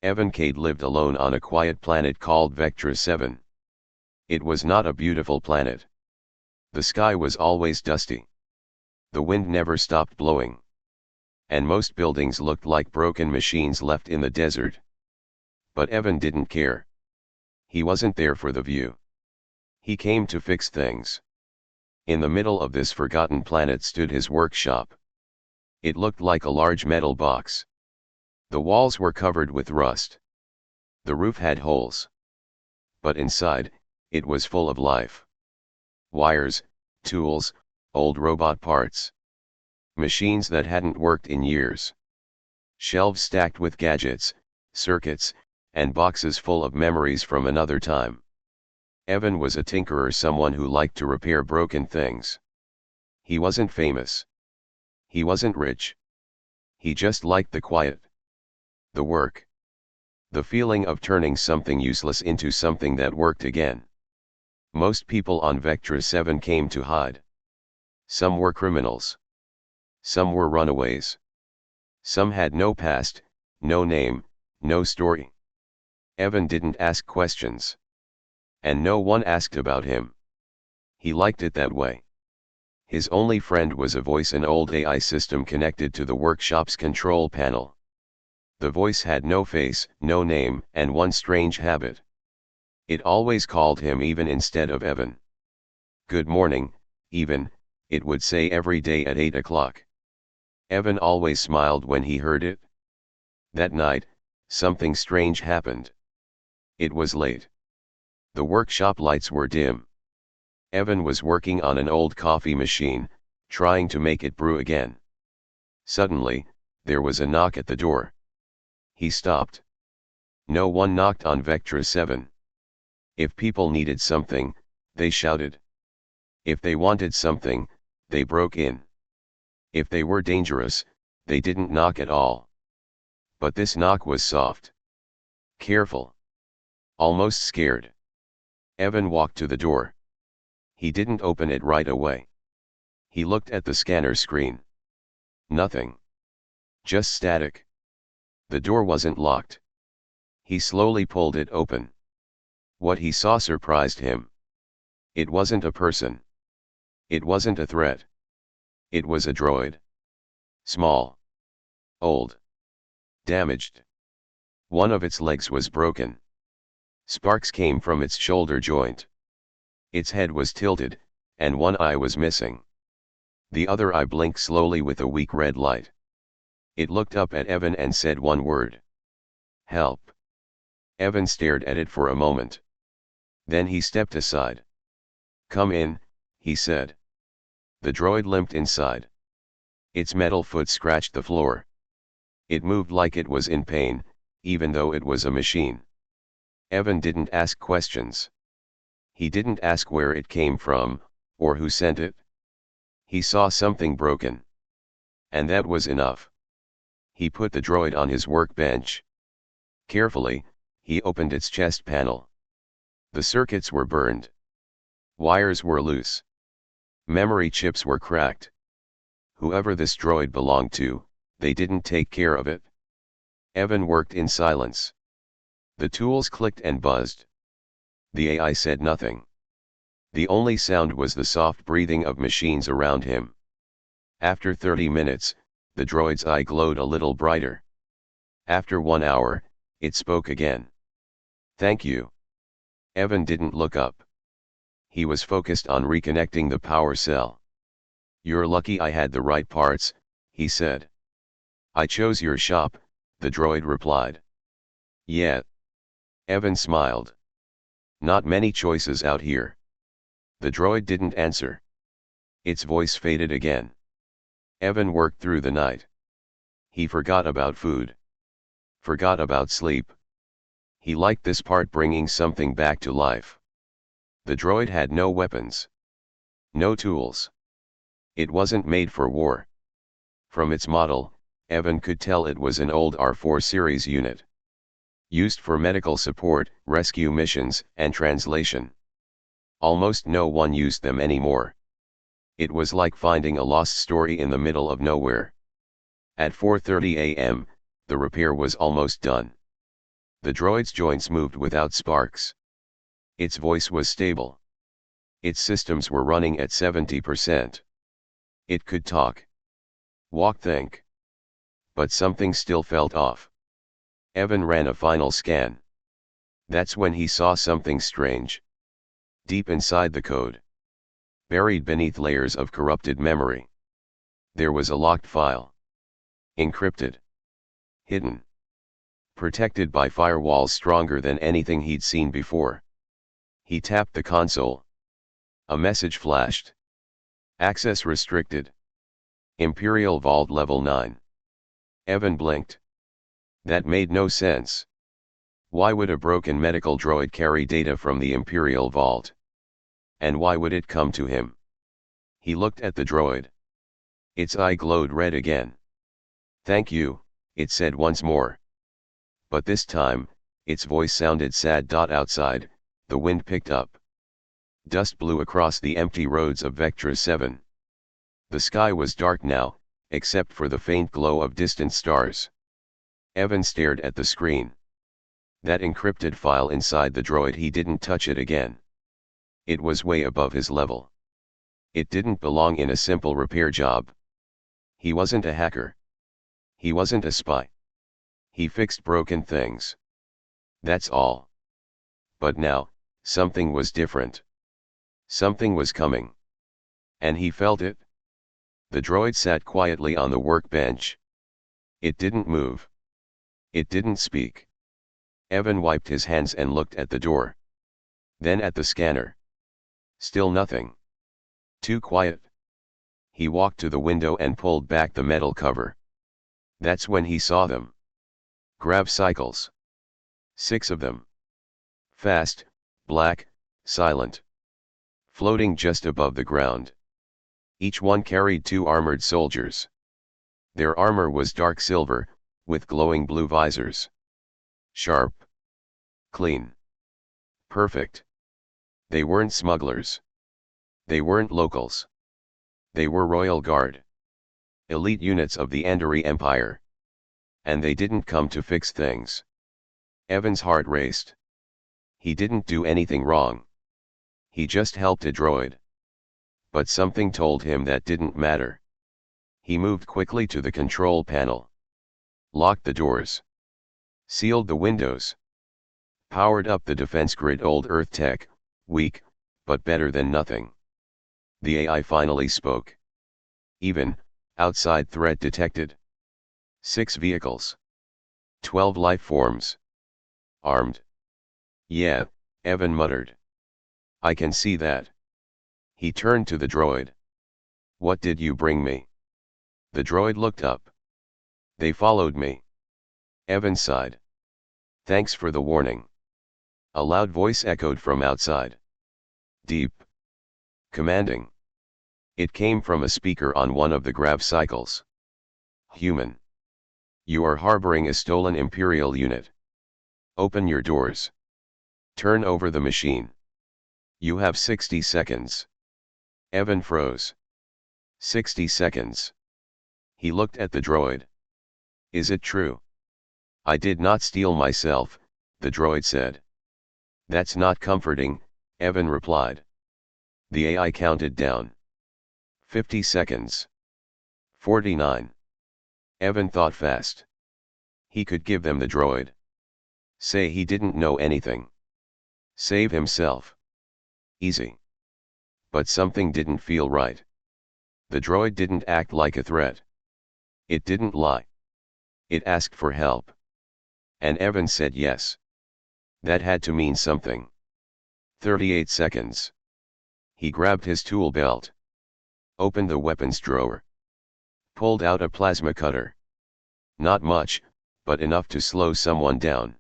Evan Cade lived alone on a quiet planet called Vectra 7. It was not a beautiful planet. The sky was always dusty. The wind never stopped blowing. And most buildings looked like broken machines left in the desert. But Evan didn't care. He wasn't there for the view. He came to fix things. In the middle of this forgotten planet stood his workshop. It looked like a large metal box. The walls were covered with rust. The roof had holes. But inside, it was full of life. Wires, tools, old robot parts. Machines that hadn't worked in years. Shelves stacked with gadgets, circuits, and boxes full of memories from another time. Evan was a tinkerer, someone who liked to repair broken things. He wasn't famous. He wasn't rich. He just liked the quiet. The work. The feeling of turning something useless into something that worked again. Most people on Vectra 7 came to hide. Some were criminals. Some were runaways. Some had no past, no name, no story. Evan didn't ask questions. And no one asked about him. He liked it that way. His only friend was a voice, an old AI system connected to the workshop's control panel. The voice had no face, no name, and one strange habit. It always called him Even instead of Evan. "Good morning, Even," it would say every day at 8 o'clock. Evan always smiled when he heard it. That night, something strange happened. It was late. The workshop lights were dim. Evan was working on an old coffee machine, trying to make it brew again. Suddenly, there was a knock at the door. He stopped. No one knocked on Vectra 7. If people needed something, they shouted. If they wanted something, they broke in. If they were dangerous, they didn't knock at all. But this knock was soft. Careful. Almost scared. Evan walked to the door. He didn't open it right away. He looked at the scanner screen. Nothing. Just static. The door wasn't locked. He slowly pulled it open. What he saw surprised him. It wasn't a person. It wasn't a threat. It was a droid. Small. Old. Damaged. One of its legs was broken. Sparks came from its shoulder joint. Its head was tilted, and one eye was missing. The other eye blinked slowly with a weak red light. It looked up at Evan and said one word. Help. Evan stared at it for a moment. Then he stepped aside. Come in, he said. The droid limped inside. Its metal foot scratched the floor. It moved like it was in pain, even though it was a machine. Evan didn't ask questions. He didn't ask where it came from, or who sent it. He saw something broken. And that was enough. He put the droid on his workbench. Carefully, he opened its chest panel. The circuits were burned. Wires were loose. Memory chips were cracked. Whoever this droid belonged to, they didn't take care of it. Evan worked in silence. The tools clicked and buzzed. The AI said nothing. The only sound was the soft breathing of machines around him. After 30 minutes, the droid's eye glowed a little brighter. After 1 hour, it spoke again. Thank you. Evan didn't look up. He was focused on reconnecting the power cell. You're lucky I had the right parts, he said. I chose your shop, the droid replied. Yeah. Evan smiled. Not many choices out here. The droid didn't answer. Its voice faded again. Evan worked through the night. He forgot about food. Forgot about sleep. He liked this part, bringing something back to life. The droid had no weapons. No tools. It wasn't made for war. From its model, Evan could tell it was an old R4 series unit. Used for medical support, rescue missions, and translation. Almost no one used them anymore. It was like finding a lost story in the middle of nowhere. At 4:30 a.m., the repair was almost done. The droid's joints moved without sparks. Its voice was stable. Its systems were running at 70%. It could talk, walk, think. But something still felt off. Evan ran a final scan. That's when he saw something strange. Deep inside the code, buried beneath layers of corrupted memory, there was a locked file. Encrypted. Hidden. Protected by firewalls stronger than anything he'd seen before. He tapped the console. A message flashed. Access restricted. Imperial Vault Level 9. Evan blinked. That made no sense. Why would a broken medical droid carry data from the Imperial Vault? And why would it come to him? He looked at the droid. Its eye glowed red again. Thank you, it said once more. But this time, its voice sounded sad. Outside, the wind picked up. Dust blew across the empty roads of Vectra 7. The sky was dark now, except for the faint glow of distant stars. Evan stared at the screen. That encrypted file inside the droid, he didn't touch it again. It was way above his level. It didn't belong in a simple repair job. He wasn't a hacker. He wasn't a spy. He fixed broken things. That's all. But now, something was different. Something was coming. And he felt it. The droid sat quietly on the workbench. It didn't move. It didn't speak. Evan wiped his hands and looked at the door. Then at the scanner. Still nothing. Too quiet. He walked to the window and pulled back the metal cover. That's when he saw them. Grav cycles. 6 of them. Fast, black, silent. Floating just above the ground. Each one carried 2 armored soldiers. Their armor was dark silver, with glowing blue visors. Sharp. Clean. Perfect. They weren't smugglers. They weren't locals. They were Royal Guard. Elite units of the Andori Empire. And they didn't come to fix things. Evan's heart raced. He didn't do anything wrong. He just helped a droid. But something told him that didn't matter. He moved quickly to the control panel. Locked the doors. Sealed the windows. Powered up the defense grid. Old Earth tech, weak, but better than nothing. The AI finally spoke. Even, outside threat detected. 6 vehicles. 12 life forms. Armed. Yeah, Evan muttered. I can see that. He turned to the droid. What did you bring me? The droid looked up. They followed me. Evan sighed. Thanks for the warning. A loud voice echoed from outside. Deep. Commanding. It came from a speaker on one of the grav cycles. Human. You are harboring a stolen Imperial unit. Open your doors. Turn over the machine. You have 60 seconds. Evan froze. 60 seconds. He looked at the droid. Is it true? I did not steal myself, the droid said. That's not comforting, Evan replied. The AI counted down. 50 seconds. 49. Evan thought fast. He could give them the droid. Say he didn't know anything. Save himself. Easy. But something didn't feel right. The droid didn't act like a threat. It didn't lie. It asked for help. And Evan said yes. That had to mean something. 38 seconds. He grabbed his tool belt. Opened the weapons drawer. Pulled out a plasma cutter. Not much, but enough to slow someone down.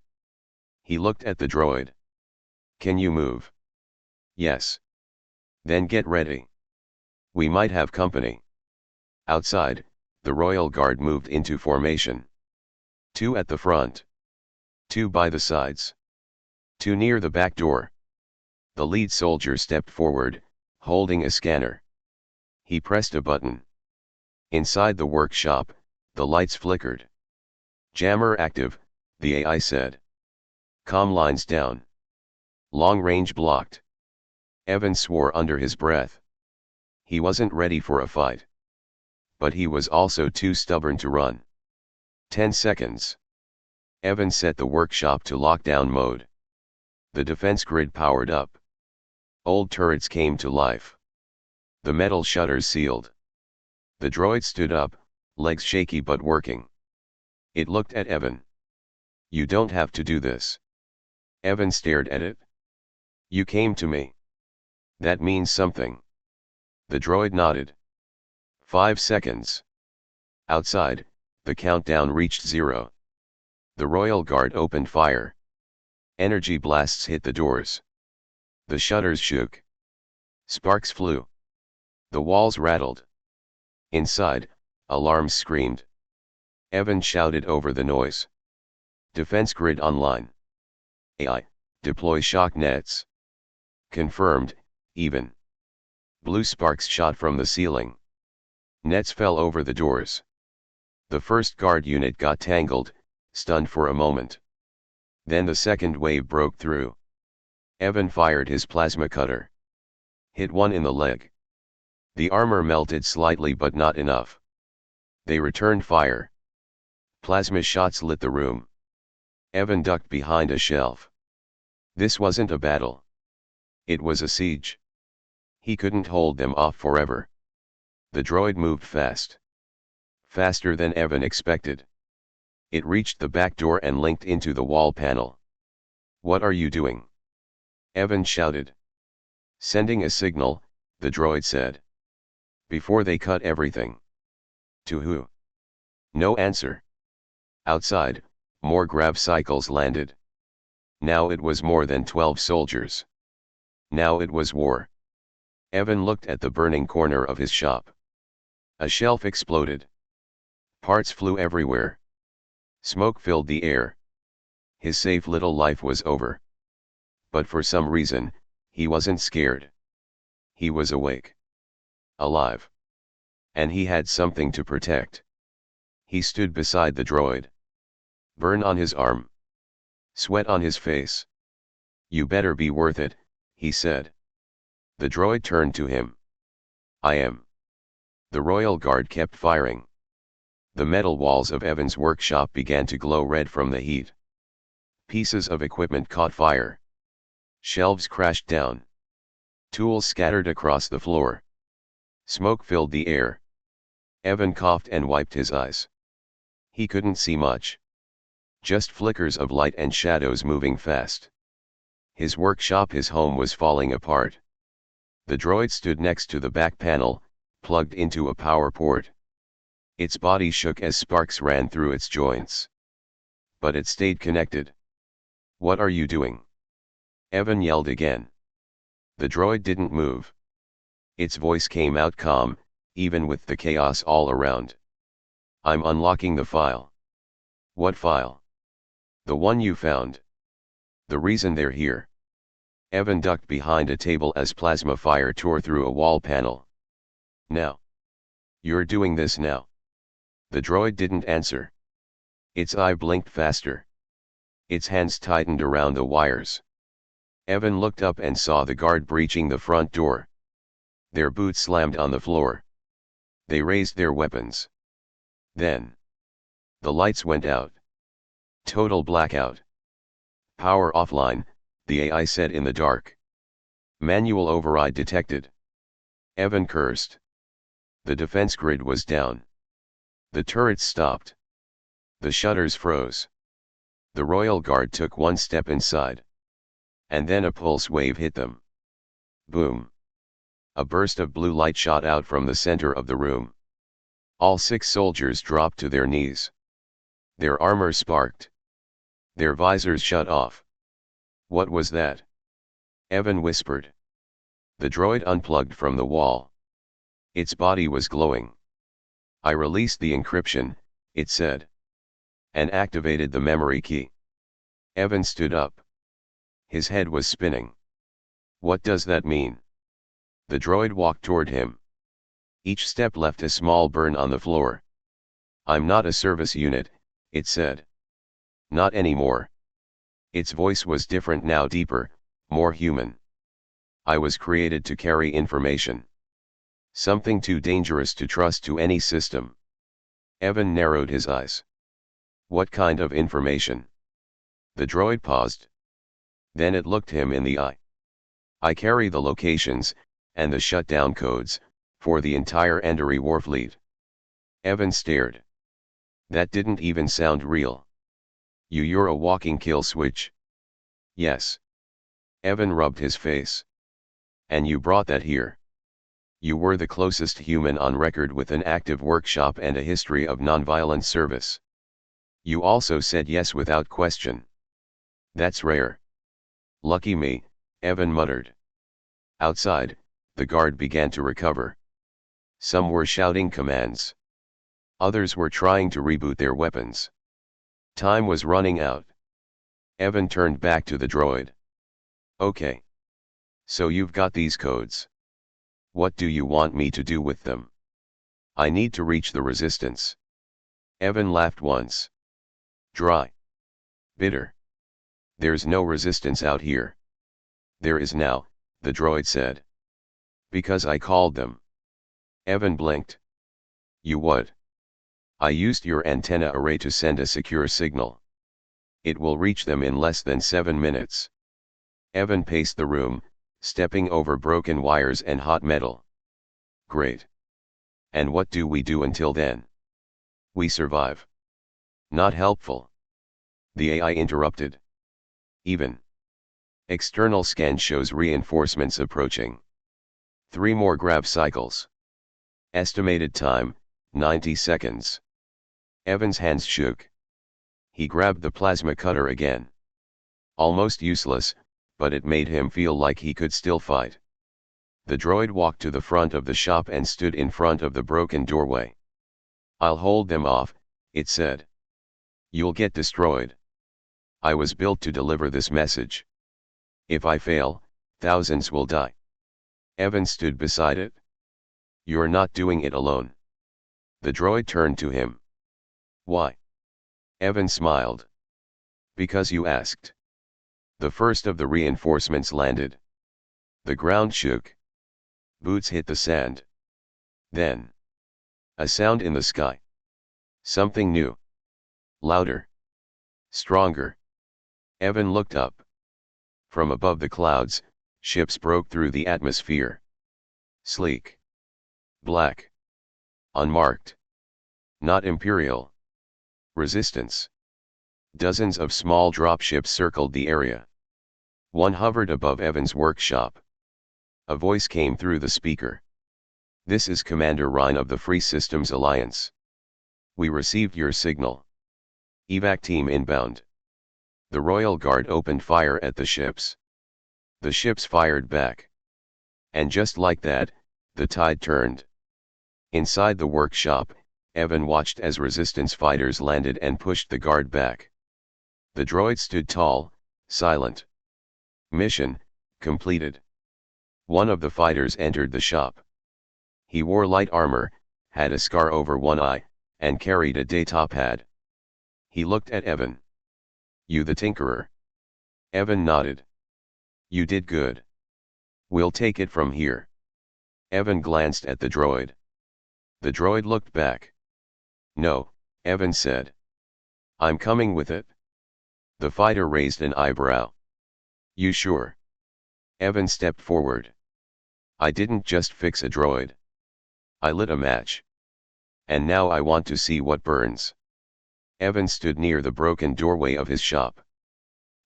He looked at the droid. Can you move? Yes. Then get ready. We might have company. Outside, the Royal Guard moved into formation. 2 at the front. 2 by the sides. 2 near the back door. The lead soldier stepped forward, holding a scanner. He pressed a button. Inside the workshop, the lights flickered. Jammer active, the AI said. Comm lines down. Long range blocked. Evan swore under his breath. He wasn't ready for a fight. But he was also too stubborn to run. 10 seconds. Evan set the workshop to lockdown mode. The defense grid powered up. Old turrets came to life. The metal shutters sealed. The droid stood up, legs shaky but working. It looked at Evan. "You don't have to do this." Evan stared at it. "You came to me. That means something." The droid nodded. 5 seconds. Outside, the countdown reached 0. The Royal Guard opened fire. Energy blasts hit the doors. The shutters shook. Sparks flew. The walls rattled. Inside, alarms screamed. Evan shouted over the noise. "Defense grid online. AI, deploy shock nets." "Confirmed, even." Blue sparks shot from the ceiling. Nets fell over the doors. The first guard unit got tangled, stunned for a moment. Then the second wave broke through. Evan fired his plasma cutter. Hit one in the leg. The armor melted slightly but not enough. They returned fire. Plasma shots lit the room. Evan ducked behind a shelf. This wasn't a battle. It was a siege. He couldn't hold them off forever. The droid moved fast. Faster than Evan expected. It reached the back door and linked into the wall panel. "What are you doing?" Evan shouted. "Sending a signal," the droid said. "Before they cut everything." "To who?" No answer. Outside, more grav cycles landed. Now it was more than 12 soldiers. Now it was war. Evan looked at the burning corner of his shop. A shelf exploded. Parts flew everywhere. Smoke filled the air. His safe little life was over. But for some reason, he wasn't scared. He was awake. Alive. And he had something to protect. He stood beside the droid. Burn on his arm. Sweat on his face. "You better be worth it," he said. The droid turned to him. "I am." The Royal Guard kept firing. The metal walls of Evan's workshop began to glow red from the heat. Pieces of equipment caught fire. Shelves crashed down. Tools scattered across the floor. Smoke filled the air. Evan coughed and wiped his eyes. He couldn't see much. Just flickers of light and shadows moving fast. His workshop, his home, was falling apart. The droid stood next to the back panel, plugged into a power port. Its body shook as sparks ran through its joints. But it stayed connected. "What are you doing?" Evan yelled again. The droid didn't move. Its voice came out calm, even with the chaos all around. "I'm unlocking the file." "What file?" "The one you found. The reason they're here." Evan ducked behind a table as plasma fire tore through a wall panel. "Now. You're doing this now." The droid didn't answer. Its eye blinked faster. Its hands tightened around the wires. Evan looked up and saw the guard breaching the front door. Their boots slammed on the floor. They raised their weapons. Then the lights went out. Total blackout. "Power offline," the AI said in the dark. "Manual override detected." Evan cursed. The defense grid was down. The turrets stopped. The shutters froze. The Royal Guard took one step inside. And then a pulse wave hit them. Boom. A burst of blue light shot out from the center of the room. All 6 soldiers dropped to their knees. Their armor sparked. Their visors shut off. "What was that?" Evan whispered. The droid unplugged from the wall. Its body was glowing. "I released the encryption," it said. "And activated the memory key." Evan stood up. His head was spinning. "What does that mean?" The droid walked toward him. Each step left a small burn on the floor. "I'm not a service unit," it said. "Not anymore." Its voice was different now, deeper, more human. I was created to carry information. Something too dangerous to trust to any system. Evan narrowed his eyes. What kind of information? The droid paused. Then it looked him in the eye. I carry the locations, and the shutdown codes, for the entire Endori warfleet. Evan stared. That didn't even sound real. You're a walking kill switch. Yes. Evan rubbed his face. And you brought that here. You were the closest human on record with an active workshop and a history of nonviolent service. You also said yes without question. That's rare. Lucky me, Evan muttered. Outside, the guard began to recover. Some were shouting commands. Others were trying to reboot their weapons. Time was running out. Evan turned back to the droid. Okay. So you've got these codes. What do you want me to do with them? I need to reach the resistance. Evan laughed once. Dry. Bitter. There's no resistance out here. There is now, the droid said. Because I called them. Evan blinked. You what? I used your antenna array to send a secure signal. It will reach them in less than 7 minutes. Evan paced the room, stepping over broken wires and hot metal. Great. And what do we do until then? We survive. Not helpful. The AI interrupted. Even. External scan shows reinforcements approaching. 3 more grab cycles. Estimated time, 90 seconds. Evan's hands shook. He grabbed the plasma cutter again. Almost useless, but it made him feel like he could still fight. The droid walked to the front of the shop and stood in front of the broken doorway. I'll hold them off, it said. You'll get destroyed. I was built to deliver this message. If I fail, thousands will die. Evan stood beside it. You're not doing it alone. The droid turned to him. Why? Evan smiled. Because you asked. The first of the reinforcements landed. The ground shook. Boots hit the sand. Then. A sound in the sky. Something new. Louder. Stronger. Evan looked up. From above the clouds, ships broke through the atmosphere. Sleek. Black. Unmarked. Not Imperial. Resistance. Dozens of small dropships circled the area. One hovered above Evan's workshop. A voice came through the speaker. This is Commander Ryan of the Free Systems Alliance. We received your signal. Evac team inbound. The Royal Guard opened fire at the ships. The ships fired back. And just like that, the tide turned. Inside the workshop, Evan watched as resistance fighters landed and pushed the guard back. The droid stood tall, silent. Mission completed. One of the fighters entered the shop. He wore light armor, had a scar over one eye, and carried a data pad. He looked at Evan. You the Tinkerer? Evan nodded. You did good. We'll take it from here. Evan glanced at the droid. The droid looked back. No, Evan said. I'm coming with it. The fighter raised an eyebrow. You sure? Evan stepped forward. I didn't just fix a droid. I lit a match. And now I want to see what burns. Evan stood near the broken doorway of his shop.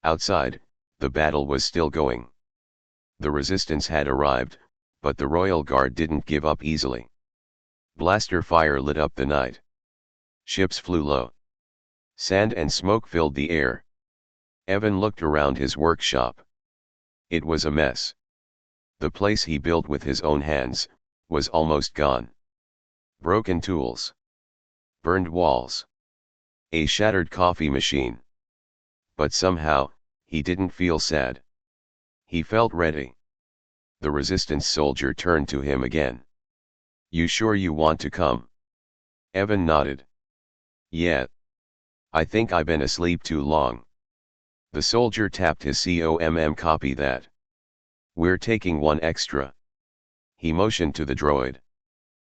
Outside, the battle was still going. The resistance had arrived, but the Royal Guard didn't give up easily. Blaster fire lit up the night. Ships flew low. Sand and smoke filled the air. Evan looked around his workshop. It was a mess. The place he built with his own hands was almost gone. Broken tools. Burned walls. A shattered coffee machine. But somehow, he didn't feel sad. He felt ready. The resistance soldier turned to him again. You sure you want to come? Evan nodded. Yeah. I think I've been asleep too long. The soldier tapped his COMM. Copy that. We're taking one extra. He motioned to the droid.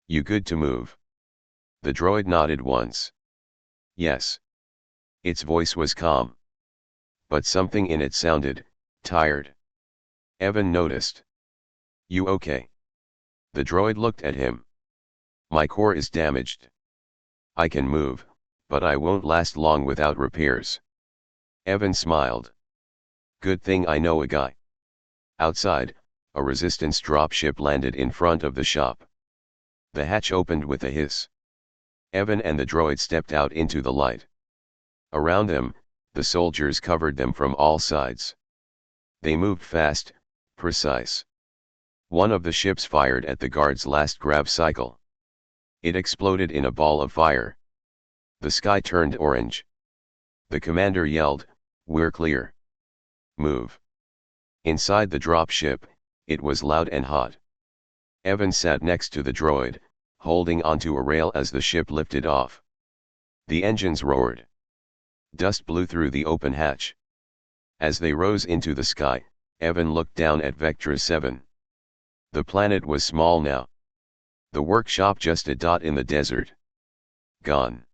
You good to move? The droid nodded once. Yes. Its voice was calm. But something in it sounded tired. Evan noticed. You okay? The droid looked at him. My core is damaged. I can move, but I won't last long without repairs. Evan smiled. Good thing I know a guy. Outside, a resistance dropship landed in front of the shop. The hatch opened with a hiss. Evan and the droid stepped out into the light. Around them, the soldiers covered them from all sides. They moved fast, precise. One of the ships fired at the guard's last grab cycle. It exploded in a ball of fire. The sky turned orange. The commander yelled, "We're clear. Move." Inside the dropship, it was loud and hot. Evan sat next to the droid, holding onto a rail as the ship lifted off. The engines roared. Dust blew through the open hatch. As they rose into the sky, Evan looked down at Vectra 7. The planet was small now. The workshop just a dot in the desert. Gone.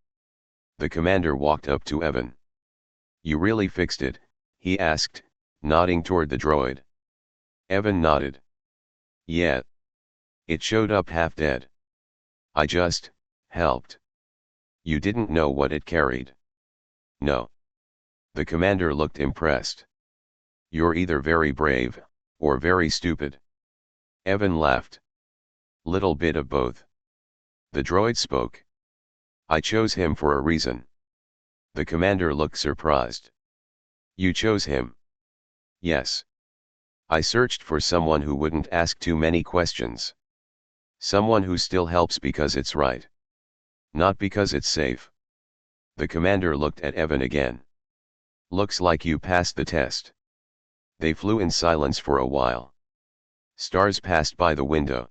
The commander walked up to Evan. You really fixed it, he asked, nodding toward the droid. Evan nodded. Yeah. It showed up half dead. I just helped. You didn't know what it carried? No. The commander looked impressed. You're either very brave, or very stupid. Evan laughed. Little bit of both. The droid spoke. I chose him for a reason. The commander looked surprised. You chose him? Yes. I searched for someone who wouldn't ask too many questions. Someone who still helps because it's right. Not because it's safe. The commander looked at Evan again. Looks like you passed the test. They flew in silence for a while. Stars passed by the window.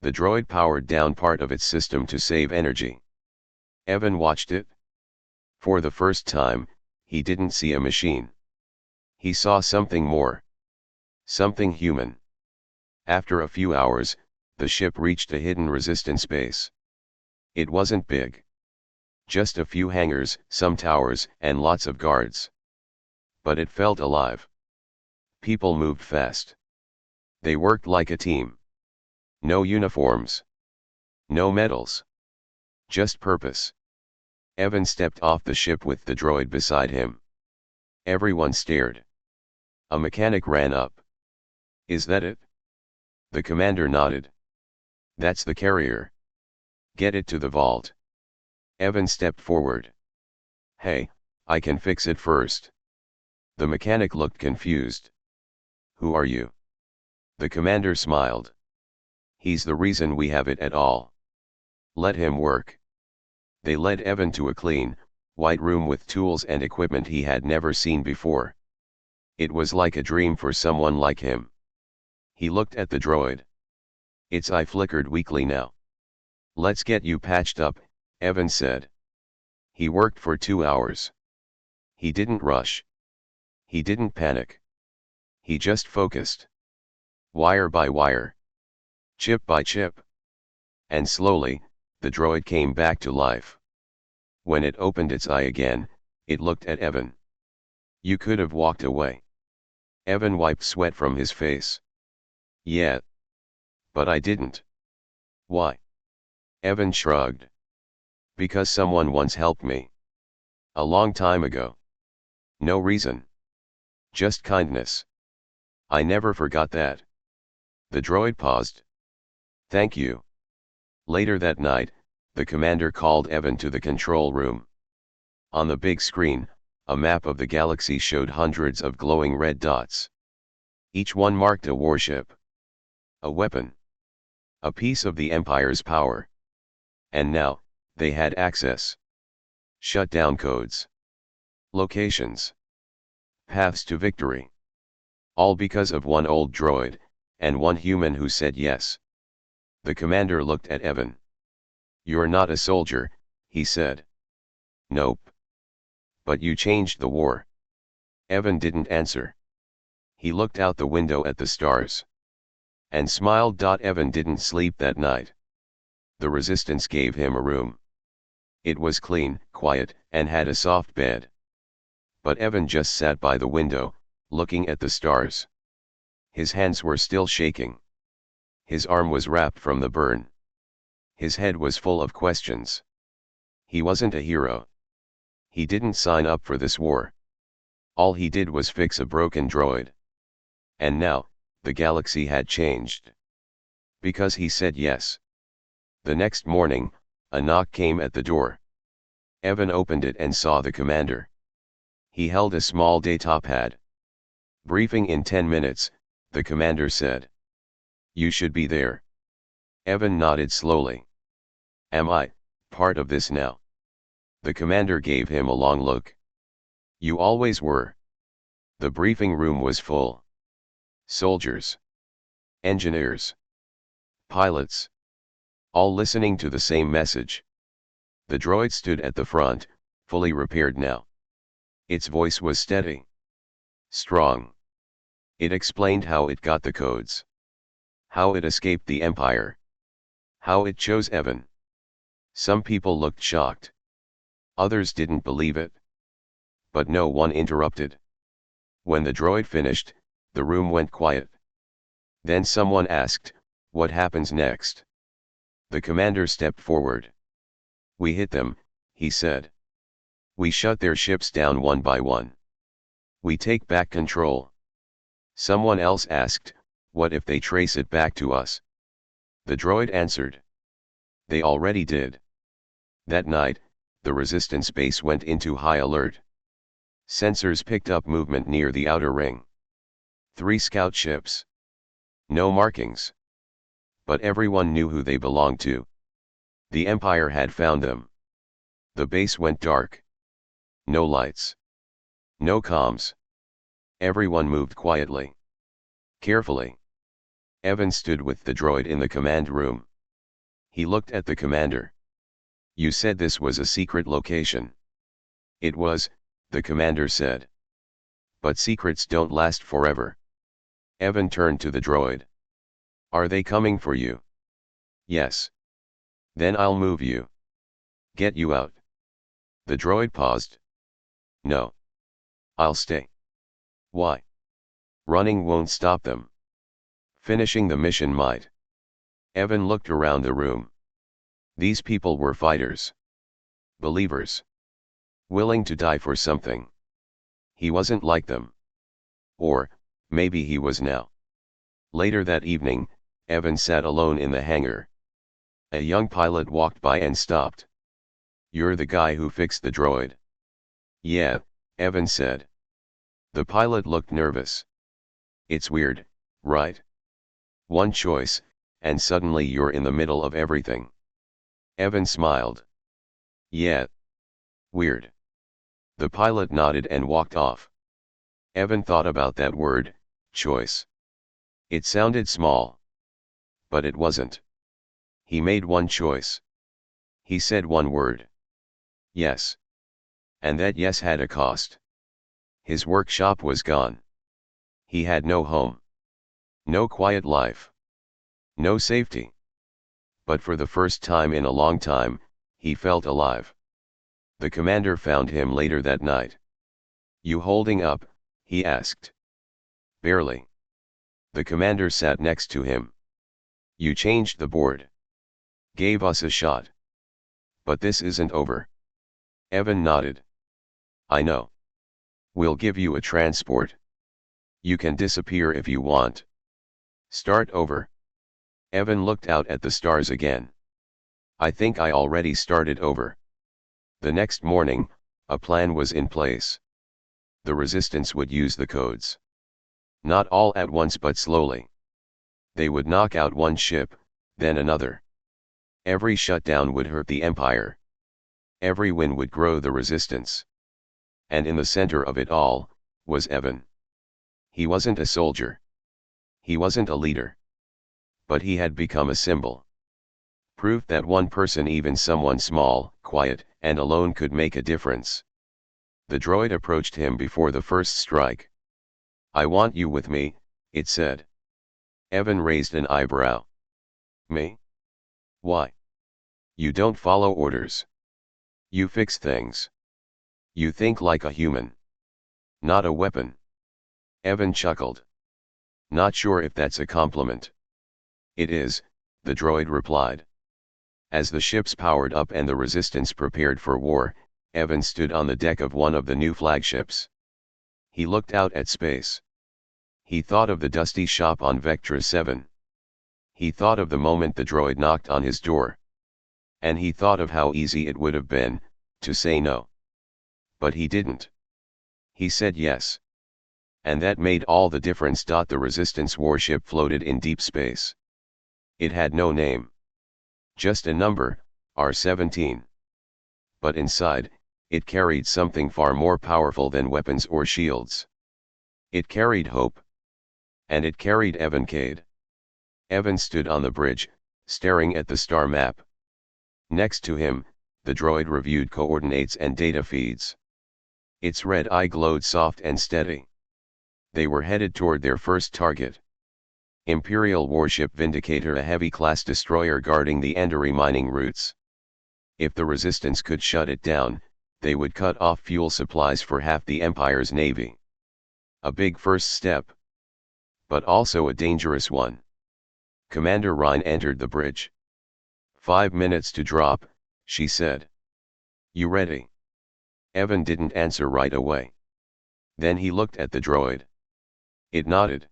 The droid powered down part of its system to save energy. Evan watched it. For the first time, he didn't see a machine. He saw something more. Something human. After a few hours, the ship reached a hidden resistance base. It wasn't big. Just a few hangars, some towers, and lots of guards. But it felt alive. People moved fast. They worked like a team. No uniforms. No medals. Just purpose. Evan stepped off the ship with the droid beside him. Everyone stared. A mechanic ran up. Is that it? The commander nodded. That's the carrier. Get it to the vault. Evan stepped forward. Hey, I can fix it first. The mechanic looked confused. Who are you? The commander smiled. He's the reason we have it at all. Let him work. They led Evan to a clean, white room with tools and equipment he had never seen before. It was like a dream for someone like him. He looked at the droid. Its eye flickered weakly now. Let's get you patched up, Evan said. He worked for 2 hours. He didn't rush. He didn't panic. He just focused. Wire by wire. Chip by chip. And slowly, the droid came back to life. When it opened its eye again, it looked at Evan. You could have walked away. Evan wiped sweat from his face. Yeah. But I didn't. Why? Evan shrugged. Because someone once helped me. A long time ago. No reason. Just kindness. I never forgot that. The droid paused. Thank you. Later that night, the commander called Evan to the control room. On the big screen, a map of the galaxy showed hundreds of glowing red dots. Each one marked a warship. A weapon. A piece of the Empire's power. And now, they had access. Shutdown codes. Locations. Paths to victory. All because of one old droid, and one human who said yes. The commander looked at Evan. You're not a soldier, he said. Nope. But you changed the war. Evan didn't answer. He looked out the window at the stars. And smiled. Evan didn't sleep that night. The Resistance gave him a room. It was clean, quiet, and had a soft bed. But Evan just sat by the window, looking at the stars. His hands were still shaking. His arm was wrapped from the burn. His head was full of questions. He wasn't a hero. He didn't sign up for this war. All he did was fix a broken droid. And now, the galaxy had changed. Because he said yes. The next morning, a knock came at the door. Evan opened it and saw the commander. He held a small data pad. Briefing in 10 minutes, the commander said. You should be there. Evan nodded slowly. Am I part of this now? The commander gave him a long look. You always were. The briefing room was full. Soldiers. Engineers. Pilots. All listening to the same message. The droid stood at the front, fully repaired now. Its voice was steady. Strong. It explained how it got the codes. How it escaped the Empire. How it chose Evan. Some people looked shocked. Others didn't believe it. But no one interrupted. When the droid finished, the room went quiet. Then someone asked, what happens next? The commander stepped forward. We hit them, he said. We shut their ships down one by one. We take back control. Someone else asked, what if they trace it back to us? The droid answered. They already did. That night, the Resistance base went into high alert. Sensors picked up movement near the outer ring. 3 scout ships. No markings. But everyone knew who they belonged to. The Empire had found them. The base went dark. No lights. No comms. Everyone moved quietly. Carefully. Evan stood with the droid in the command room. He looked at the commander. You said this was a secret location. It was, the commander said. But secrets don't last forever. Evan turned to the droid. Are they coming for you? Yes. Then I'll move you. Get you out. The droid paused. No. I'll stay. Why? Running won't stop them. Finishing the mission might. Evan looked around the room. These people were fighters. Believers. Willing to die for something. He wasn't like them. Or, maybe he was now. Later that evening, Evan sat alone in the hangar. A young pilot walked by and stopped. You're the guy who fixed the droid. Yeah, Evan said. The pilot looked nervous. It's weird, right? One choice, and suddenly you're in the middle of everything. Evan smiled. Yeah. Weird. The pilot nodded and walked off. Evan thought about that word, choice. It sounded small. But it wasn't. He made one choice. He said one word. Yes. And that yes had a cost. His workshop was gone. He had no home. No quiet life. No safety. But for the first time in a long time, he felt alive. The commander found him later that night. You holding up? He asked. Barely. The commander sat next to him. You changed the board. Gave us a shot. But this isn't over. Evan nodded. I know. We'll give you a transport. You can disappear if you want. Start over. Evan looked out at the stars again. I think I already started over. The next morning, a plan was in place. The Resistance would use the codes. Not all at once but slowly. They would knock out one ship, then another. Every shutdown would hurt the Empire. Every win would grow the Resistance. And in the center of it all, was Evan. He wasn't a soldier. He wasn't a leader. But he had become a symbol. Proof that one person, even someone small, quiet, and alone, could make a difference. The droid approached him before the first strike. "I want you with me," it said. Evan raised an eyebrow. "Me? Why? You don't follow orders. You fix things. You think like a human. Not a weapon." Evan chuckled. "Not sure if that's a compliment." "It is," the droid replied. As the ships powered up and the Resistance prepared for war, Evan stood on the deck of one of the new flagships. He looked out at space. He thought of the dusty shop on Vectra 7. He thought of the moment the droid knocked on his door. And he thought of how easy it would have been to say no. But he didn't. He said yes. And that made all the difference. The Resistance warship floated in deep space. It had no name. Just a number, R-17. But inside, it carried something far more powerful than weapons or shields. It carried hope. And it carried Evan Cade. Evan stood on the bridge, staring at the star map. Next to him, the droid reviewed coordinates and data feeds. Its red eye glowed soft and steady. They were headed toward their first target. Imperial warship Vindicator, a heavy-class destroyer guarding the Endori mining routes. If the Resistance could shut it down, they would cut off fuel supplies for half the Empire's navy. A big first step. But also a dangerous one. Commander Ryan entered the bridge. 5 minutes to drop, she said. You ready? Evan didn't answer right away. Then he looked at the droid. It nodded.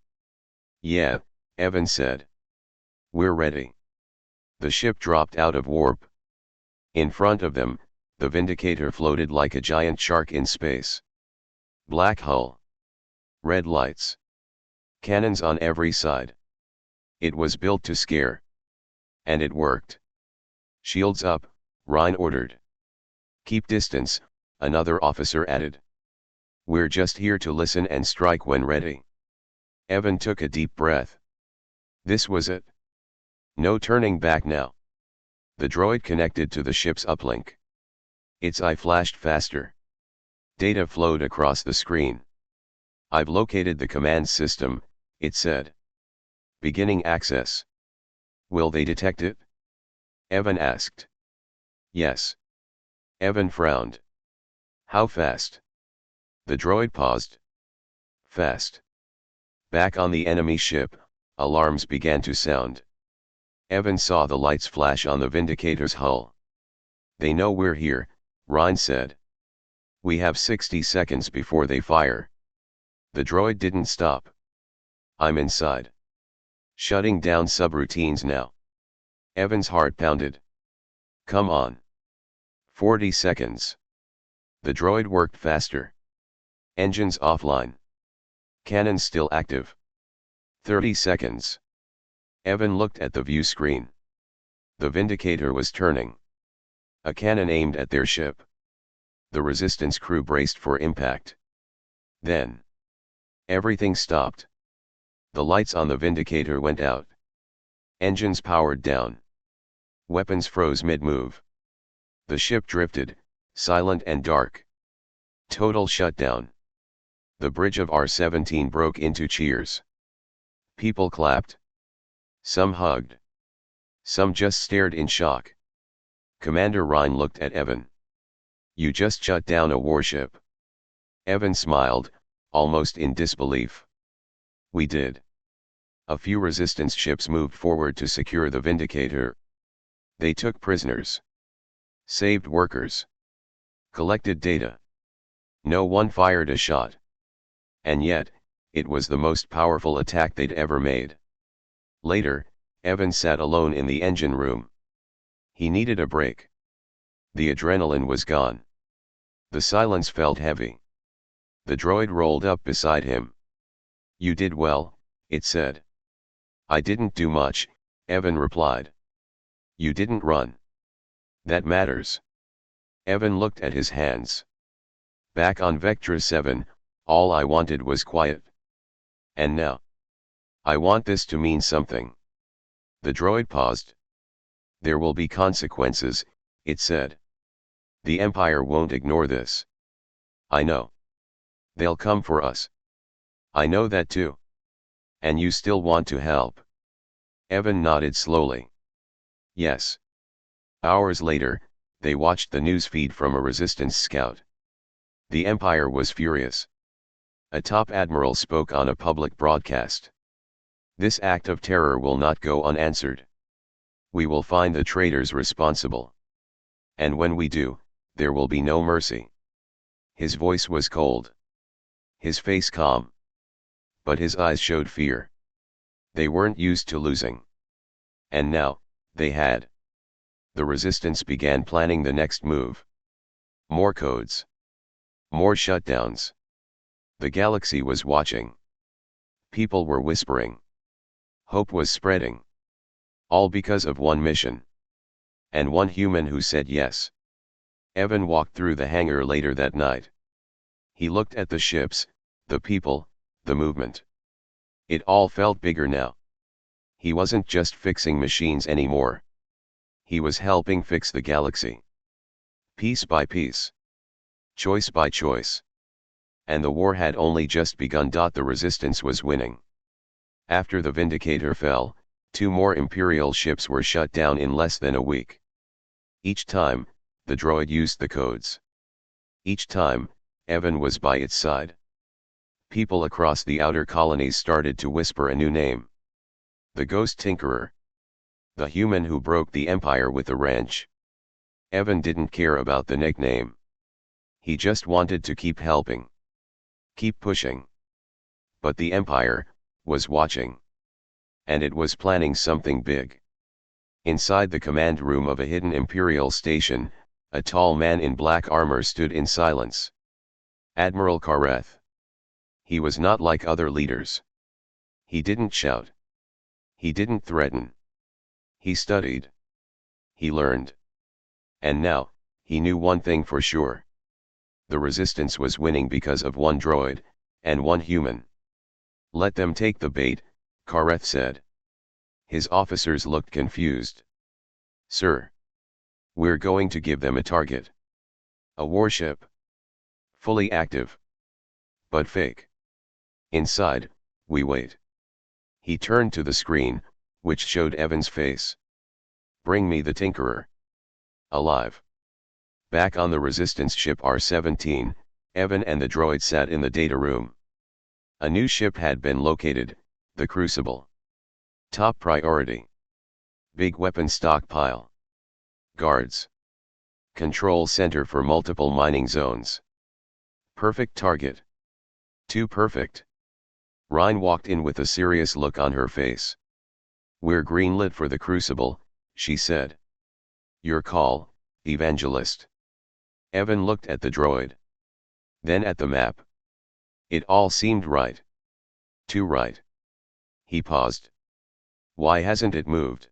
Yeah, Evan said. We're ready. The ship dropped out of warp. In front of them, the Vindicator floated like a giant shark in space. Black hull. Red lights. Cannons on every side. It was built to scare. And it worked. Shields up, Ryan ordered. Keep distance, another officer added. We're just here to listen and strike when ready. Evan took a deep breath. This was it. No turning back now. The droid connected to the ship's uplink. Its eye flashed faster. Data flowed across the screen. I've located the command system, it said. Beginning access. Will they detect it? Evan asked. Yes. Evan frowned. How fast? The droid paused. Fast. Back on the enemy ship, alarms began to sound. Evan saw the lights flash on the Vindicator's hull. They know we're here, Ryan said. We have 60 seconds before they fire. The droid didn't stop. I'm inside. Shutting down subroutines now. Evan's heart pounded. Come on. 40 seconds. The droid worked faster. Engines offline. Cannons still active. 30 seconds. Evan looked at the view screen. The Vindicator was turning. A cannon aimed at their ship. The Resistance crew braced for impact. Then. Everything stopped. The lights on the Vindicator went out. Engines powered down. Weapons froze mid-move. The ship drifted, silent and dark. Total shutdown. The bridge of R-17 broke into cheers. People clapped. Some hugged. Some just stared in shock. Commander Ryan looked at Evan. You just shut down a warship. Evan smiled, almost in disbelief. We did. A few Resistance ships moved forward to secure the Vindicator. They took prisoners. Saved workers. Collected data. No one fired a shot. And yet, it was the most powerful attack they'd ever made. Later, Evan sat alone in the engine room. He needed a break. The adrenaline was gone. The silence felt heavy. The droid rolled up beside him. You did well, it said. I didn't do much, Evan replied. You didn't run. That matters. Evan looked at his hands. Back on Vectra 7, all I wanted was quiet. And now? I want this to mean something. The droid paused. There will be consequences, it said. The Empire won't ignore this. I know. They'll come for us. I know that too. And you still want to help? Evan nodded slowly. Yes. Hours later, they watched the news feed from a resistance scout. The Empire was furious. A top admiral spoke on a public broadcast. This act of terror will not go unanswered. We will find the traitors responsible. And when we do, there will be no mercy. His voice was cold. His face calm. But his eyes showed fear. They weren't used to losing. And now, they had. The resistance began planning the next move. More codes. More shutdowns. The galaxy was watching. People were whispering. Hope was spreading. All because of one mission. And one human who said yes. Evan walked through the hangar later that night. He looked at the ships, the people, the movement. It all felt bigger now. He wasn't just fixing machines anymore. He was helping fix the galaxy. Piece by piece. Choice by choice. And the war had only just begun. The resistance was winning. After the Vindicator fell, 2 more Imperial ships were shut down in less than a week. Each time, the droid used the codes. Each time, Evan was by its side. People across the outer colonies started to whisper a new name. The Ghost Tinkerer. The human who broke the Empire with a wrench. Evan didn't care about the nickname. He just wanted to keep helping. Keep pushing. But the Empire was watching. And it was planning something big. Inside the command room of a hidden Imperial station, a tall man in black armor stood in silence. Admiral Kareth. He was not like other leaders. He didn't shout. He didn't threaten. He studied. He learned. And now, he knew one thing for sure. The resistance was winning because of one droid, and one human. Let them take the bait, Kareth said. His officers looked confused. Sir. We're going to give them a target. A warship. Fully active. But fake. Inside, we wait. He turned to the screen, which showed Evan's face. Bring me the Tinkerer. Alive. Back on the resistance ship R-17, Evan and the droid sat in the data room. A new ship had been located, the Crucible. Top priority. Big weapon stockpile. Guards. Control center for multiple mining zones. Perfect target. Too perfect. Ryan walked in with a serious look on her face. We're greenlit for the Crucible, she said. Your call, Evangelist. Evan looked at the droid. Then at the map. It all seemed right. Too right. He paused. Why hasn't it moved?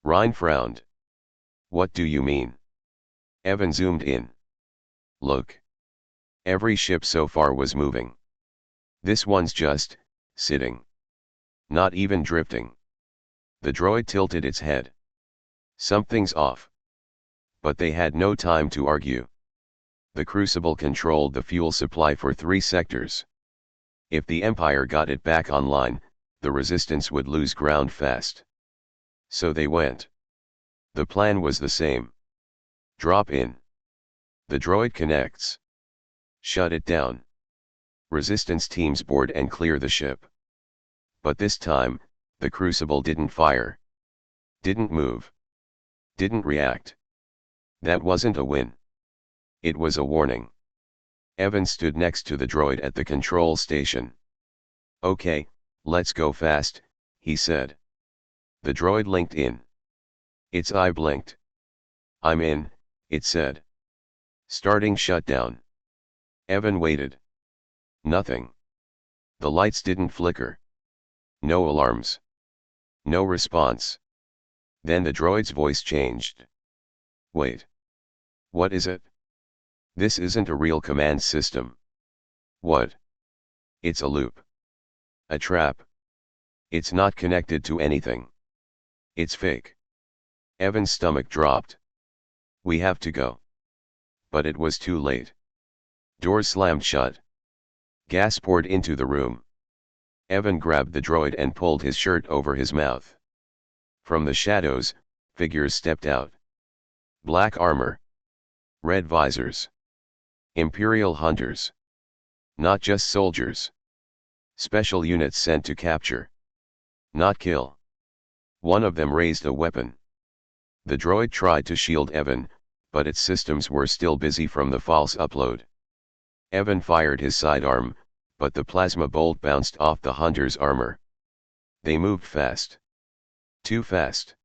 Ryan frowned. What do you mean? Evan zoomed in. Look. Every ship so far was moving. This one's just sitting. Not even drifting. The droid tilted its head. Something's off. But they had no time to argue. The Crucible controlled the fuel supply for 3 sectors. If the Empire got it back online, the resistance would lose ground fast. So they went. The plan was the same. Drop in. The droid connects. Shut it down. Resistance teams board and clear the ship. But this time, the Crucible didn't fire. Didn't move. Didn't react. That wasn't a win. It was a warning. Evan stood next to the droid at the control station. Okay, let's go fast, he said. The droid linked in. Its eye blinked. I'm in, it said. Starting shutdown. Evan waited. Nothing. The lights didn't flicker. No alarms. No response. Then the droid's voice changed. Wait. What is it? This isn't a real command system. What? It's a loop. A trap. It's not connected to anything. It's fake. Evan's stomach dropped. We have to go. But it was too late. Doors slammed shut. Gas poured into the room. Evan grabbed the droid and pulled his shirt over his mouth. From the shadows, figures stepped out. Black armor. Red visors. Imperial hunters. Not just soldiers. Special units sent to capture. Not kill. One of them raised a weapon. The droid tried to shield Evan, but its systems were still busy from the false upload. Evan fired his sidearm, but the plasma bolt bounced off the hunter's armor. They moved fast. Too fast.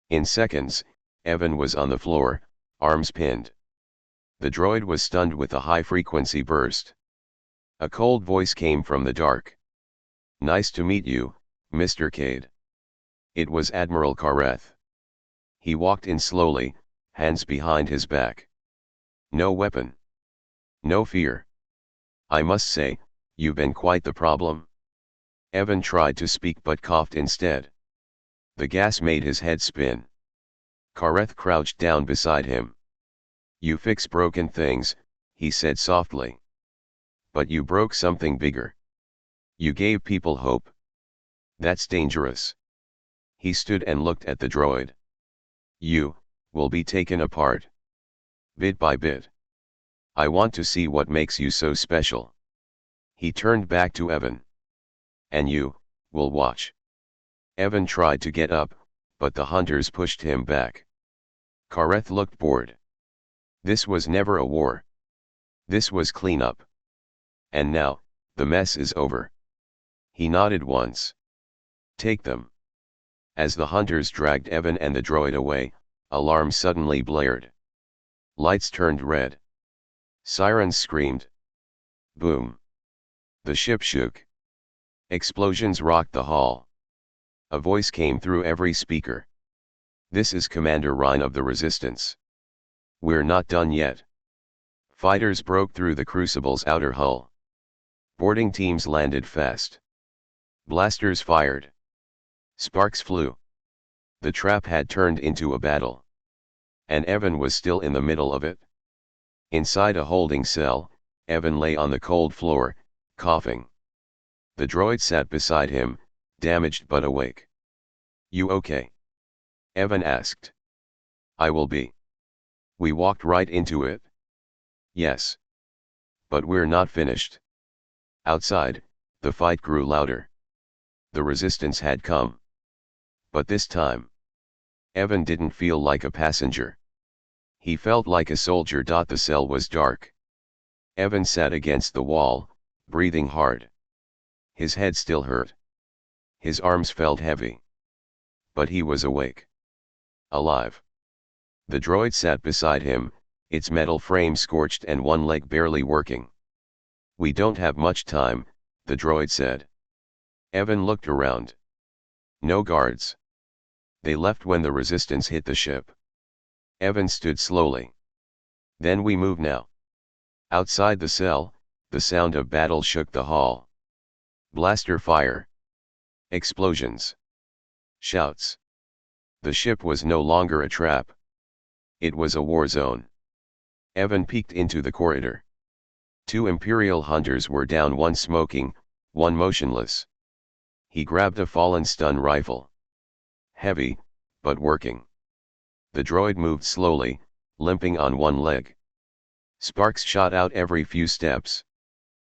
In seconds, Evan was on the floor, arms pinned. The droid was stunned with a high-frequency burst. A cold voice came from the dark. "Nice to meet you, Mr. Cade." It was Admiral Kareth. He walked in slowly, hands behind his back. "No weapon. No fear. I must say, you've been quite the problem." Evan tried to speak but coughed instead. The gas made his head spin. Kareth crouched down beside him. "You fix broken things," he said softly. "But you broke something bigger. You gave people hope. That's dangerous." He stood and looked at the droid. "You will be taken apart. Bit by bit. I want to see what makes you so special." He turned back to Evan. "And you will watch." Evan tried to get up, but the hunters pushed him back. Kareth looked bored. This was never a war. This was cleanup. And now, the mess is over. He nodded once. "Take them." As the hunters dragged Evan and the droid away, alarms suddenly blared. Lights turned red. Sirens screamed. Boom. The ship shook. Explosions rocked the hall. A voice came through every speaker. "This is Commander Ryan of the Resistance. We're not done yet." Fighters broke through the Crucible's outer hull. Boarding teams landed fast. Blasters fired. Sparks flew. The trap had turned into a battle. And Evan was still in the middle of it. Inside a holding cell, Evan lay on the cold floor, coughing. The droid sat beside him, damaged but awake. "You okay?" Evan asked. "I will be." "We walked right into it." "Yes. But we're not finished." Outside, the fight grew louder. The resistance had come. But this time, Evan didn't feel like a passenger. He felt like a soldier. The cell was dark. Evan sat against the wall, breathing hard. His head still hurt. His arms felt heavy. But he was awake. Alive. The droid sat beside him, its metal frame scorched and one leg barely working. "We don't have much time," the droid said. Evan looked around. No guards. They left when the resistance hit the ship. Evan stood slowly. "Then we move now." Outside the cell, the sound of battle shook the hall. Blaster fire. Explosions. Shouts. The ship was no longer a trap. It was a war zone. Evan peeked into the corridor. 2 Imperial hunters were down, one smoking, one motionless. He grabbed a fallen stun rifle. Heavy, but working. The droid moved slowly, limping on one leg. Sparks shot out every few steps.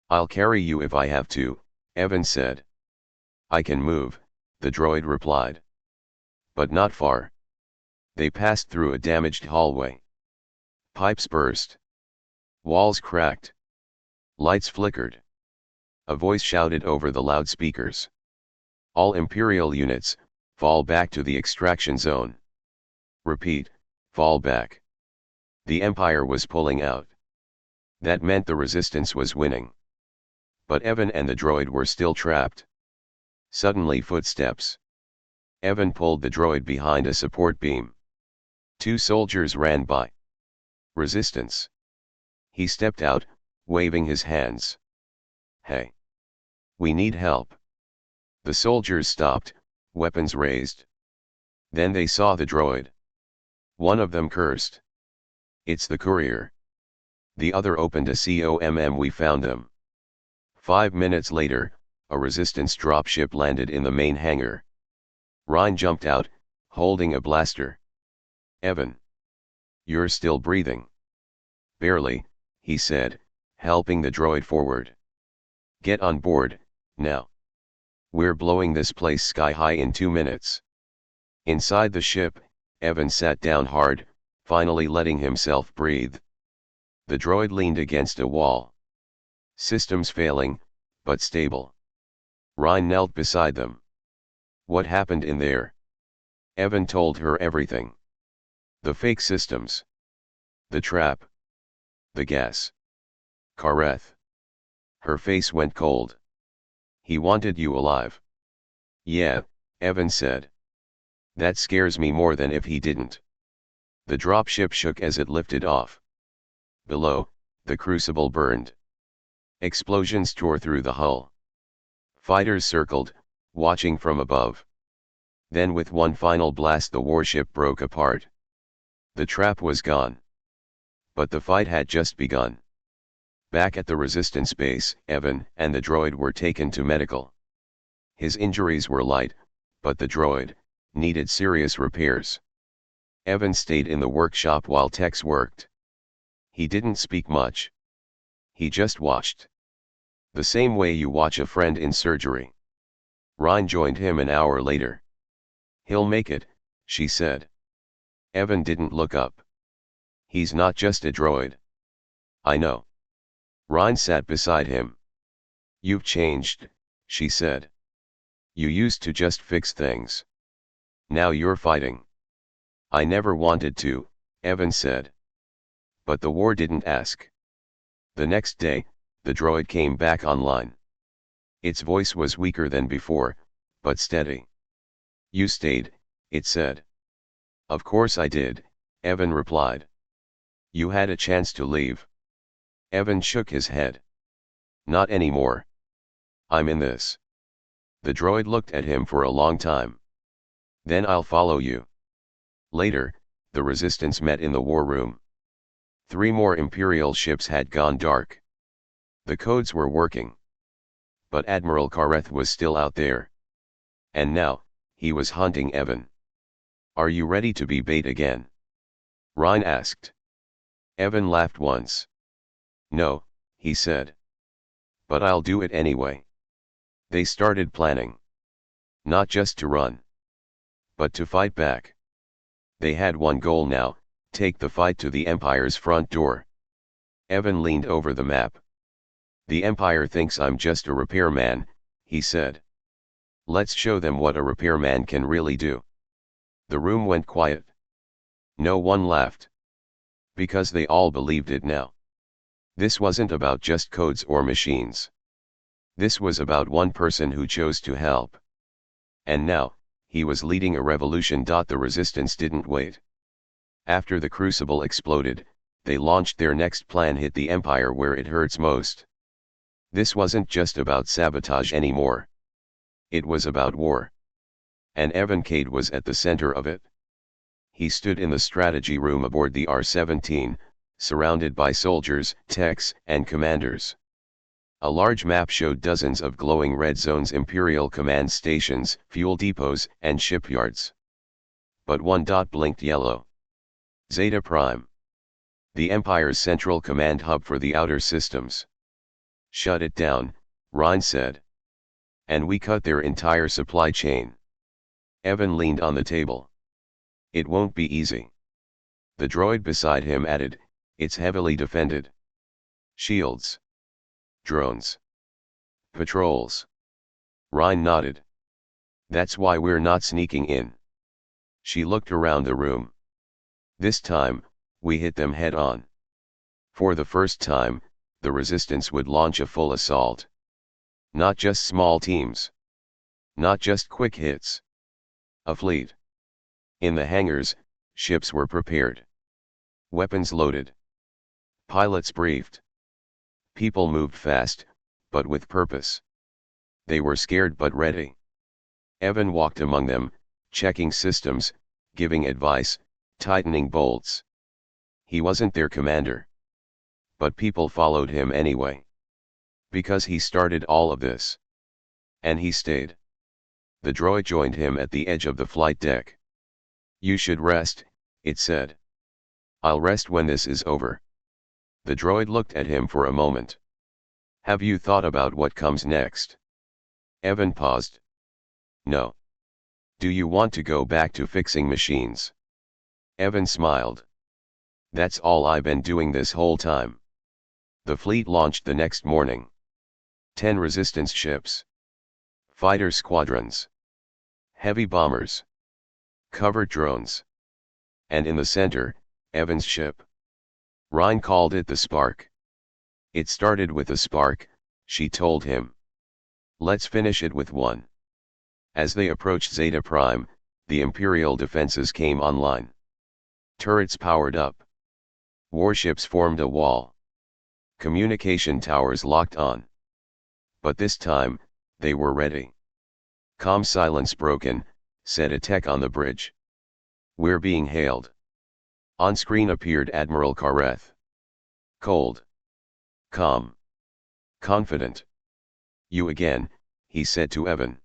"I'll carry you if I have to," Evan said. "I can move," the droid replied. "But not far." They passed through a damaged hallway. Pipes burst. Walls cracked. Lights flickered. A voice shouted over the loudspeakers. "All Imperial units, fall back to the extraction zone. Repeat, fall back." The Empire was pulling out. That meant the resistance was winning. But Evan and the droid were still trapped. Suddenly footsteps. Evan pulled the droid behind a support beam. 2 soldiers ran by. Resistance. He stepped out, waving his hands. "Hey. We need help." The soldiers stopped, weapons raised. Then they saw the droid. One of them cursed. "It's the courier." The other opened a COMM. We found them. 5 minutes later, a resistance dropship landed in the main hangar. Ryan jumped out, holding a blaster. "Evan. You're still breathing." "Barely," he said, helping the droid forward. "Get on board, now. We're blowing this place sky high in 2 minutes." Inside the ship, Evan sat down hard, finally letting himself breathe. The droid leaned against a wall. Systems failing, but stable. Ryan knelt beside them. "What happened in there?" Evan told her everything. The fake systems. The trap. The gas. Kareth. Her face went cold. "He wanted you alive." "Yeah," Evan said. "That scares me more than if he didn't." The dropship shook as it lifted off. Below, the crucible burned. Explosions tore through the hull. Fighters circled, watching from above. Then with one final blast the warship broke apart. The trap was gone. But the fight had just begun. Back at the resistance base, Evan and the droid were taken to medical. His injuries were light, but the droid needed serious repairs. Evan stayed in the workshop while techs worked. He didn't speak much. He just watched. The same way you watch a friend in surgery. Ryan joined him an hour later. "He'll make it," she said. Evan didn't look up. "He's not just a droid." "I know." Ryan sat beside him. "You've changed," she said. "You used to just fix things. Now you're fighting." "I never wanted to," Evan said. "But the war didn't ask." The next day, the droid came back online. Its voice was weaker than before, but steady. "You stayed," it said. "Of course I did," Evan replied. "You had a chance to leave." Evan shook his head. "Not anymore. I'm in this." The droid looked at him for a long time. "Then I'll follow you." Later, the resistance met in the war room. 3 more Imperial ships had gone dark. The codes were working. But Admiral Kareth was still out there. And now, he was hunting Evan. "Are you ready to be bait again?" Ryan asked. Evan laughed once. "No," he said. "But I'll do it anyway." They started planning. Not just to run, but to fight back. They had one goal now: take the fight to the Empire's front door. Evan leaned over the map. "The Empire thinks I'm just a repairman," he said. "Let's show them what a repairman can really do." The room went quiet. No one laughed. Because they all believed it now. This wasn't about just codes or machines. This was about one person who chose to help. And now, he was leading a revolution. The resistance didn't wait. After the crucible exploded, they launched their next plan: hit the Empire where it hurts most. This wasn't just about sabotage anymore. It was about war. And Evan Cade was at the center of it. He stood in the strategy room aboard the R-17, surrounded by soldiers, techs, and commanders. A large map showed dozens of glowing red zones: Imperial command stations, fuel depots, and shipyards. But one dot blinked yellow. Zeta Prime. The Empire's central command hub for the outer systems. "Shut it down," Ryan said. "And we cut their entire supply chain." Evan leaned on the table. "It won't be easy." The droid beside him added, "It's heavily defended. Shields. Drones. Patrols." Ryan nodded. "That's why we're not sneaking in." She looked around the room. "This time, we hit them head on." For the first time, the resistance would launch a full assault. Not just small teams. Not just quick hits. A fleet. In the hangars, ships were prepared. Weapons loaded. Pilots briefed. People moved fast, but with purpose. They were scared but ready. Evan walked among them, checking systems, giving advice, tightening bolts. He wasn't their commander. But people followed him anyway. Because he started all of this. And he stayed. The droid joined him at the edge of the flight deck. "You should rest," it said. "I'll rest when this is over." The droid looked at him for a moment. "Have you thought about what comes next?" Evan paused. "No. Do you want to go back to fixing machines?" Evan smiled. "That's all I've been doing this whole time." The fleet launched the next morning. 10 resistance ships. Fighter squadrons. Heavy bombers. Covert drones. And in the center, Evan's ship. Ryan called it the Spark. "It started with a spark," she told him. "Let's finish it with one." As they approached Zeta Prime, the Imperial defenses came online. Turrets powered up. Warships formed a wall. Communication towers locked on. But this time, they were ready. "Comm silence broken," said a tech on the bridge. "We're being hailed." On screen appeared Admiral Kareth. Cold. Calm. Confident. "You again," he said to Evan.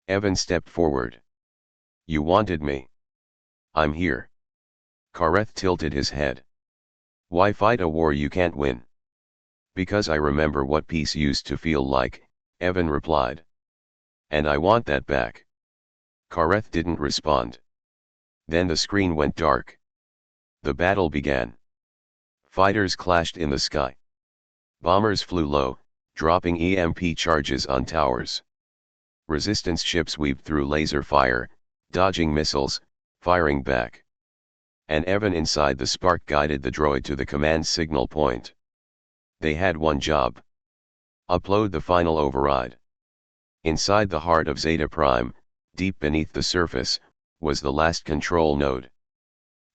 Evan stepped forward. "You wanted me." "I'm here." Kareth tilted his head. "Why fight a war you can't win?" "Because I remember what peace used to feel like," Evan replied. "And I want that back." Kareth didn't respond. Then the screen went dark. The battle began. Fighters clashed in the sky. Bombers flew low, dropping EMP charges on towers. Resistance ships weaved through laser fire, dodging missiles, firing back. And Evan inside the Spark guided the droid to the command signal point. They had one job. Upload the final override. Inside the heart of Zeta Prime, deep beneath the surface, was the last control node.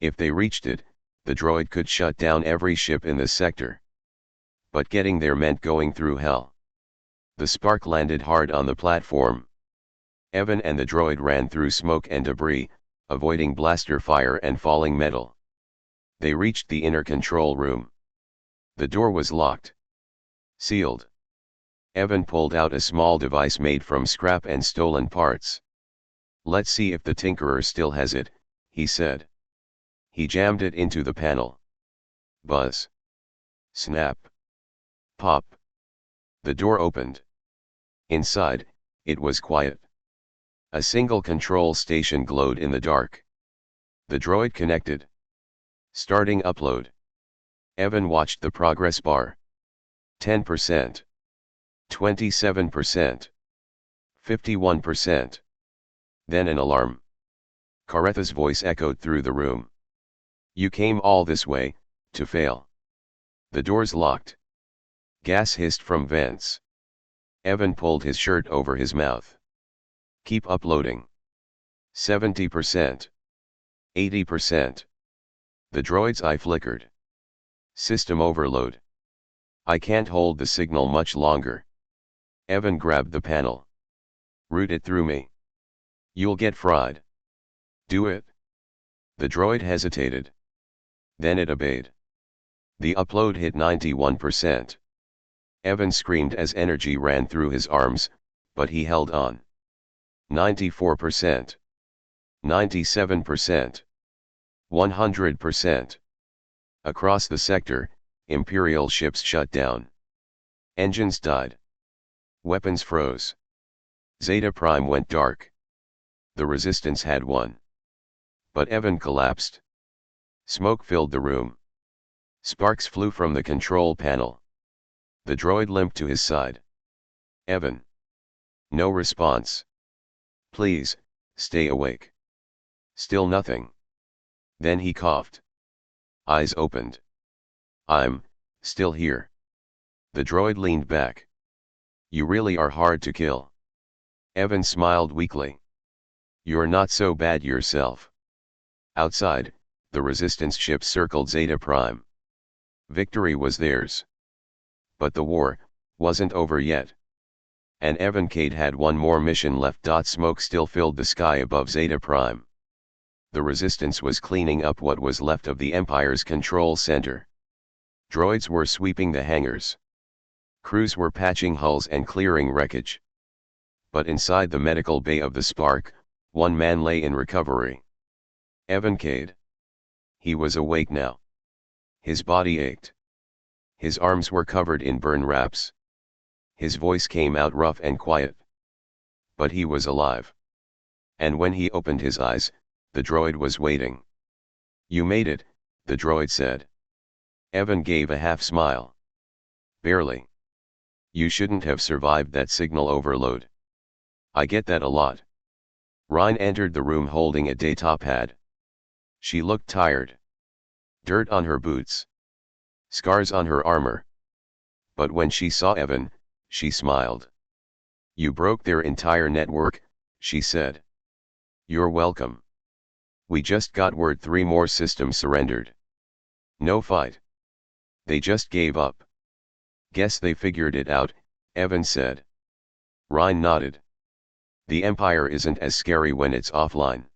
If they reached it, the droid could shut down every ship in the sector. But getting there meant going through hell. The Spark landed hard on the platform. Evan and the droid ran through smoke and debris, avoiding blaster fire and falling metal. They reached the inner control room. The door was locked. Sealed. Evan pulled out a small device made from scrap and stolen parts. "Let's see if the Tinkerer still has it," he said. He jammed it into the panel. Buzz. Snap. Pop. The door opened. Inside, it was quiet. A single control station glowed in the dark. The droid connected. Starting upload. Evan watched the progress bar. 10%. 27%. 51%. Then an alarm. Kareth's voice echoed through the room. "You came all this way, to fail." The doors locked. Gas hissed from vents. Evan pulled his shirt over his mouth. "Keep uploading." 70%. 80%. The droid's eye flickered. System overload. "I can't hold the signal much longer." Evan grabbed the panel. "Root it through me." "You'll get fried." "Do it." The droid hesitated. Then it obeyed. The upload hit 91%. Evan screamed as energy ran through his arms, but he held on. 94%. 97%. 100%. Across the sector, Imperial ships shut down. Engines died. Weapons froze. Zeta Prime went dark. The Resistance had won. But Evan collapsed. Smoke filled the room. Sparks flew from the control panel. The droid limped to his side. "Evan." No response. "Please, stay awake." Still nothing. Then he coughed. Eyes opened. "I'm still here." The droid leaned back. "You really are hard to kill." Evan smiled weakly. "You're not so bad yourself." Outside, the Resistance ships circled Zeta Prime. Victory was theirs. But the war wasn't over yet. And Evan Cade had one more mission left. Smoke still filled the sky above Zeta Prime. The Resistance was cleaning up what was left of the Empire's control center. Droids were sweeping the hangars. Crews were patching hulls and clearing wreckage. But inside the medical bay of the Spark, one man lay in recovery. Evan Cade. He was awake now. His body ached. His arms were covered in burn wraps. His voice came out rough and quiet. But he was alive. And when he opened his eyes, the droid was waiting. "You made it," the droid said. Evan gave a half smile. "Barely. You shouldn't have survived that signal overload." "I get that a lot." Ryan entered the room holding a data pad. She looked tired. Dirt on her boots. Scars on her armor. But when she saw Evan, she smiled. "You broke their entire network," she said. "You're welcome. We just got word 3 more systems surrendered. No fight. They just gave up." "Guess they figured it out," Evan said. Ryan nodded. "The Empire isn't as scary when it's offline."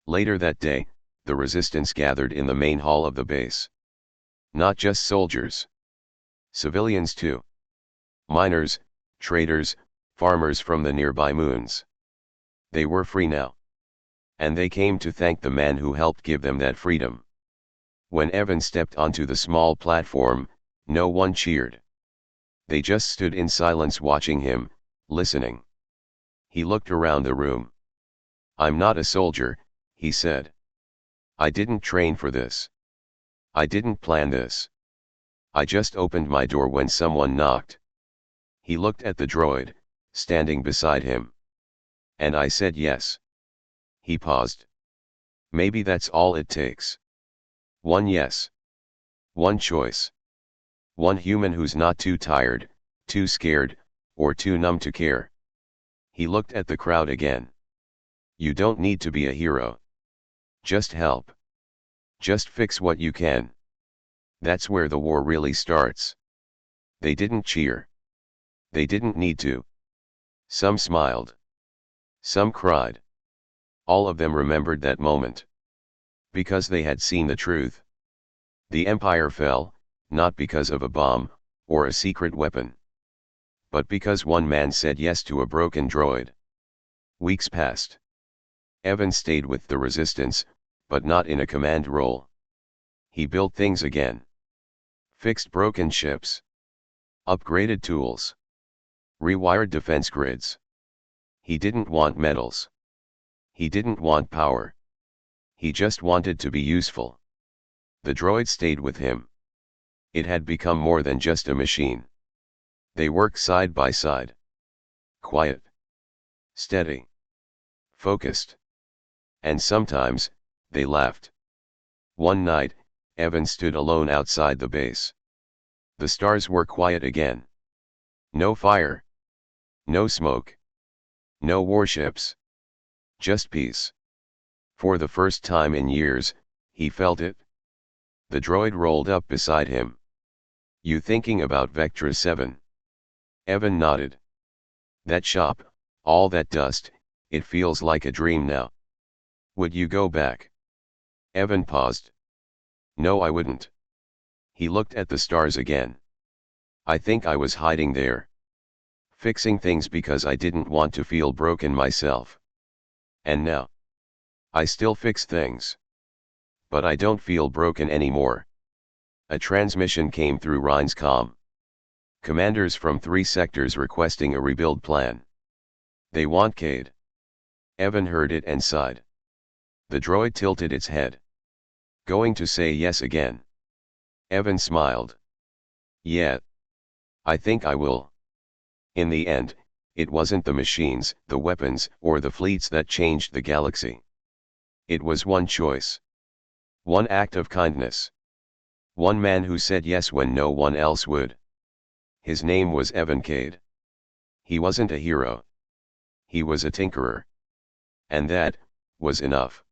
Later that day, the Resistance gathered in the main hall of the base. Not just soldiers. Civilians too. Miners, traders, farmers from the nearby moons. They were free now. And they came to thank the man who helped give them that freedom. When Evan stepped onto the small platform, no one cheered. They just stood in silence watching him, listening. He looked around the room. "I'm not a soldier," he said. "I didn't train for this. I didn't plan this. I just opened my door when someone knocked." He looked at the droid, standing beside him. "And I said yes." He paused. "Maybe that's all it takes. One yes. One choice. One human who's not too tired, too scared, or too numb to care." He looked at the crowd again. "You don't need to be a hero. Just help. Just fix what you can. That's where the war really starts." They didn't cheer. They didn't need to. Some smiled. Some cried. All of them remembered that moment. Because they had seen the truth. The Empire fell, not because of a bomb, or a secret weapon. But because one man said yes to a broken droid. Weeks passed. Evan stayed with the Resistance, but not in a command role. He built things again. Fixed broken ships. Upgraded tools. Rewired defense grids. He didn't want medals. He didn't want power. He just wanted to be useful. The droid stayed with him. It had become more than just a machine. They worked side by side. Quiet. Steady. Focused. And sometimes, they laughed. One night, Evan stood alone outside the base. The stars were quiet again. No fire. No smoke. No warships. Just peace. For the first time in years, he felt it. The droid rolled up beside him. "You thinking about Vectra 7? Evan nodded. "That shop, all that dust, it feels like a dream now. Would you go back?" Evan paused. "No, I wouldn't." He looked at the stars again. "I think I was hiding there. Fixing things because I didn't want to feel broken myself. And now, I still fix things. But I don't feel broken anymore." A transmission came through Ryan's comm. Commanders from 3 sectors requesting a rebuild plan. They want Cade. Evan heard it and sighed. The droid tilted its head. "Going to say yes again?" Evan smiled. "Yeah. I think I will." In the end, it wasn't the machines, the weapons, or the fleets that changed the galaxy. It was one choice. One act of kindness. One man who said yes when no one else would. His name was Evan Cade. He wasn't a hero. He was a tinkerer. And that was enough.